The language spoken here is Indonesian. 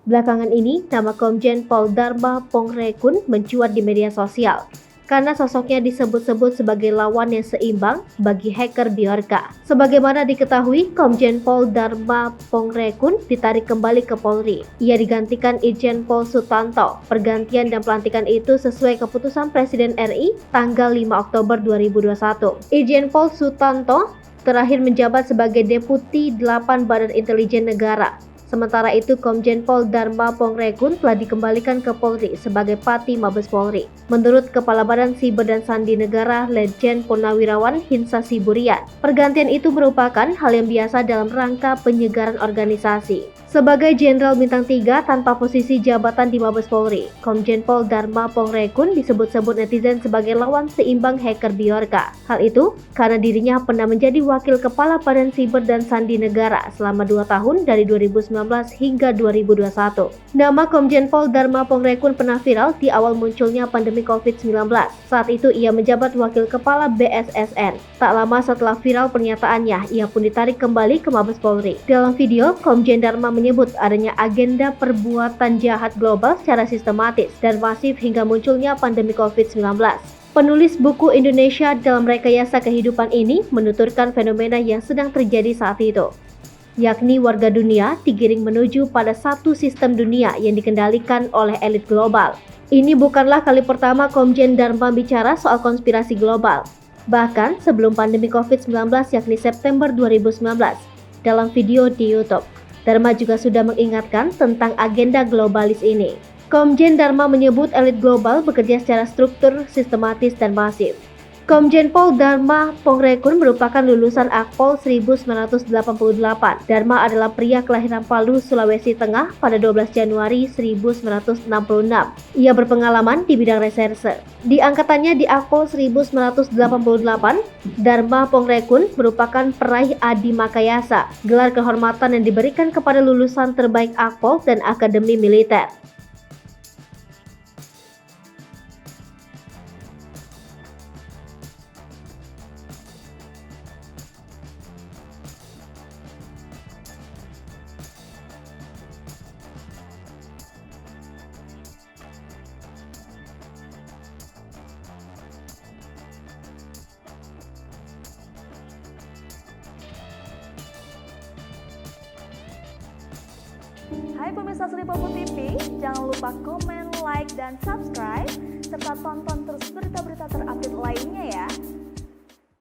Belakangan ini, nama Komjen Pol Dharma Pongrekun mencuat di media sosial karena sosoknya disebut-sebut sebagai lawan yang seimbang bagi hacker Bjorka. Sebagaimana diketahui, Komjen Pol Dharma Pongrekun ditarik kembali ke Polri. Ia digantikan Irjen Pol Sutanto. Pergantian dan pelantikan itu sesuai keputusan Presiden RI tanggal 5 Oktober 2021. Irjen Pol Sutanto terakhir menjabat sebagai Deputi 8 Badan Intelijen Negara. Sementara itu, Komjen Pol Dharma Pongrekun telah dikembalikan ke Polri sebagai Pati Mabes Polri. Menurut Kepala Badan Siber dan Sandi Negara, Letjen Purnawirawan Hinsa Siburian, pergantian itu merupakan hal yang biasa dalam rangka penyegaran organisasi. Sebagai Jenderal Bintang 3 tanpa posisi jabatan di Mabes Polri, Komjen Pol Dharma Pongrekun disebut-sebut netizen sebagai lawan seimbang hacker Bjorka. Hal itu karena dirinya pernah menjadi Wakil Kepala Badan Siber dan Sandi Negara selama 2 tahun dari 2019 hingga 2021. Nama Komjen Pol Dharma Pongrekun pernah viral di awal munculnya pandemi COVID-19. Saat itu ia menjabat Wakil Kepala BSSN. Tak lama setelah viral pernyataannya, ia pun ditarik kembali ke Mabes Polri. Dalam video, Komjen Dharma menyebut adanya agenda perbuatan jahat global secara sistematis dan masif hingga munculnya pandemi COVID-19. Penulis buku Indonesia dalam Rekayasa Kehidupan ini menuturkan fenomena yang sedang terjadi saat itu, yakni warga dunia digiring menuju pada satu sistem dunia yang dikendalikan oleh elit global. Ini bukanlah kali pertama Komjen Dharma bicara soal konspirasi global. Bahkan sebelum pandemi COVID-19 yakni September 2019, dalam video di YouTube, Dharma juga sudah mengingatkan tentang agenda globalis ini. Komjen Dharma menyebut elit global bekerja secara struktur, sistematis, dan masif. Komjen Pol Dharma Pongrekun merupakan lulusan Akpol 1988. Dharma adalah pria kelahiran Palu, Sulawesi Tengah pada 12 Januari 1966. Ia berpengalaman di bidang reserse. Di angkatannya di Akpol 1988, Dharma Pongrekun merupakan peraih Adi Makayasa, gelar kehormatan yang diberikan kepada lulusan terbaik Akpol dan Akademi Militer. Hai pemirsa Sri Popo TV, jangan lupa komen, like, dan subscribe, serta tonton terus berita-berita terupdate lainnya ya.